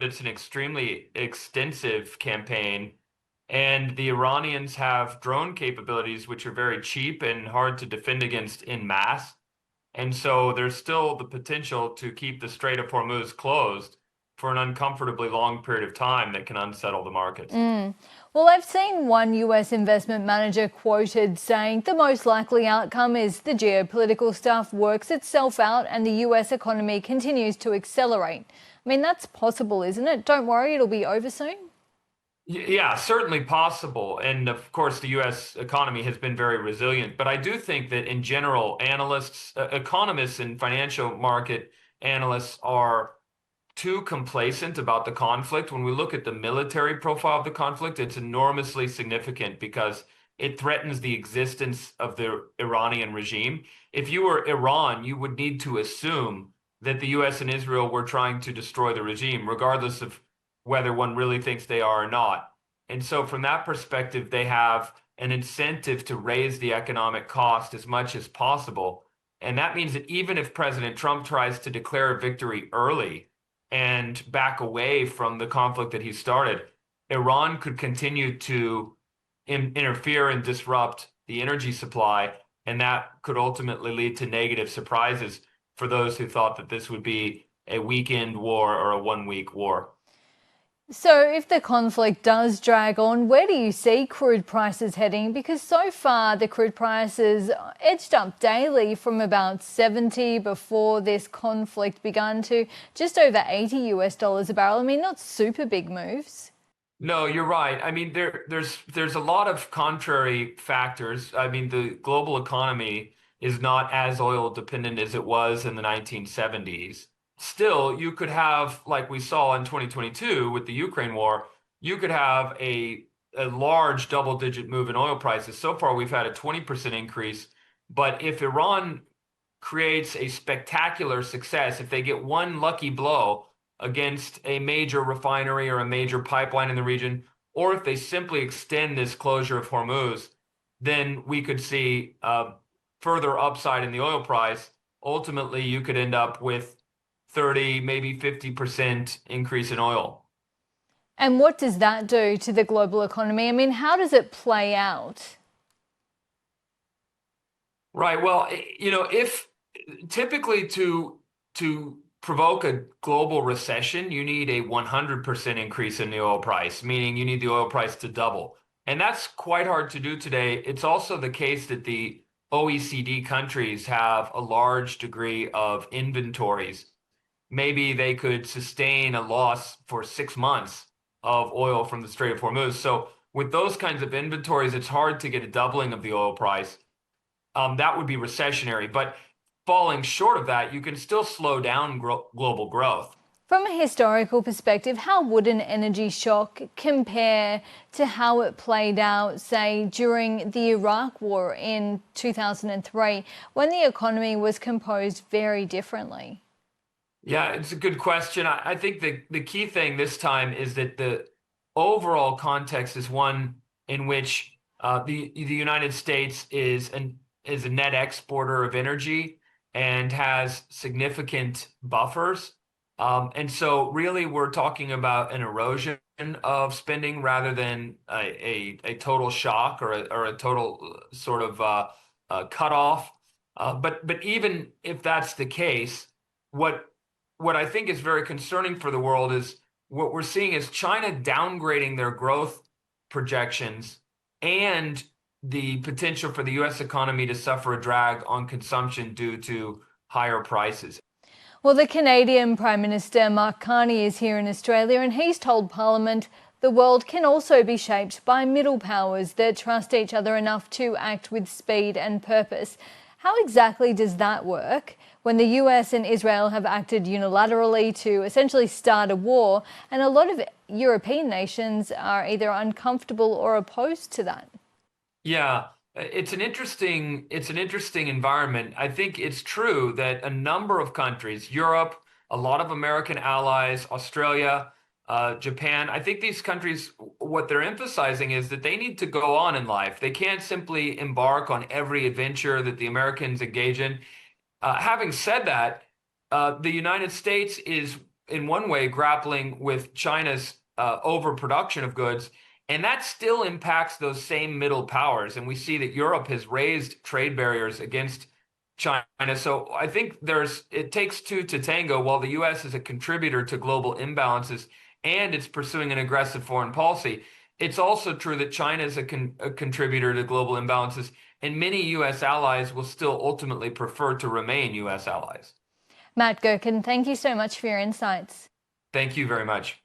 it's an extremely extensive campaign, and the Iranians have drone capabilities which are very cheap and hard to defend against in mass. And so there's still the potential to keep the Strait of Hormuz closed for an uncomfortably long period of time that can unsettle the markets. Well, I've seen one US investment manager quoted saying the most likely outcome is the geopolitical stuff works itself out and the US economy continues to accelerate. I mean, that's possible, isn't it? Don't worry, it'll be over soon. Yeah, certainly possible. And of course, the US economy has been very resilient. But I do think that in general, analysts, economists, and financial market analysts are too complacent about the conflict. When we look at the military profile of the conflict, it's enormously significant because it threatens the existence of the Iranian regime. If you were Iran, you would need to assume that the US and Israel were trying to destroy the regime, regardless of whether one really thinks they are or not. And so, from that perspective, they have an incentive to raise the economic cost as much as possible. And that means that even if President Trump tries to declare a victory early, and back away from the conflict that he started, Iran could continue to interfere and disrupt the energy supply, and that could ultimately lead to negative surprises for those who thought that this would be a weekend war or a 1 week war. So, if the conflict does drag on, where do you see crude prices heading? Because so far, the crude prices edged up daily from about 70 before this conflict began to just over 80 US dollars a barrel. I mean, not super big moves. No, you're right. I mean, there's a lot of contrary factors. I mean, the global economy is not as oil dependent as it was in the 1970s. Still, you could have, like we saw in 2022 with the Ukraine war, you could have a large double-digit move in oil prices. So far, we've had a 20% increase. But if Iran creates a spectacular success, if they get one lucky blow against a major refinery or a major pipeline in the region, or if they simply extend this closure of Hormuz, then we could see further upside in the oil price. Ultimately, you could end up with 30, maybe 50% increase in oil. And what does that do to the global economy? I mean, how does it play out? Right. Well, if typically to provoke a global recession, you need a 100% increase in the oil price, meaning you need the oil price to double. And that's quite hard to do today. It's also the case that the OECD countries have a large degree of inventories. Maybe they could sustain a loss for 6 months of oil from the Strait of Hormuz. So with those kinds of inventories, it's hard to get a doubling of the oil price. That would be recessionary. But falling short of that, you can still slow down global growth. From a historical perspective, how would an energy shock compare to how it played out, say, during the Iraq War in 2003, when the economy was composed very differently? Yeah, it's a good question. I think the key thing this time is that the overall context is one in which the United States is a net exporter of energy and has significant buffers. And so really we're talking about an erosion of spending rather than a total shock or a total sort of cutoff. But even if that's the case, what I think is very concerning for the world is what we're seeing is China downgrading their growth projections and the potential for the US economy to suffer a drag on consumption due to higher prices. Well, the Canadian Prime Minister Mark Carney is here in Australia, and he's told Parliament the world can also be shaped by middle powers that trust each other enough to act with speed and purpose. How exactly does that work when the US and Israel have acted unilaterally to essentially start a war, and a lot of European nations are either uncomfortable or opposed to that? Yeah, it's an interesting environment. I think it's true that a number of countries, Europe, a lot of American allies, Australia, Japan, I think these countries, what they're emphasizing is that they need to go on in life. They can't simply embark on every adventure that the Americans engage in. Having said that, the United States is in one way, grappling with China's overproduction of goods. And that still impacts those same middle powers. And we see that Europe has raised trade barriers against China. So I think it takes two to tango. While the U.S. is a contributor to global imbalances and it's pursuing an aggressive foreign policy, it's also true that China is a contributor to global imbalances, and many U.S. allies will still ultimately prefer to remain U.S. allies. Matt Gertken, thank you so much for your insights. Thank you very much.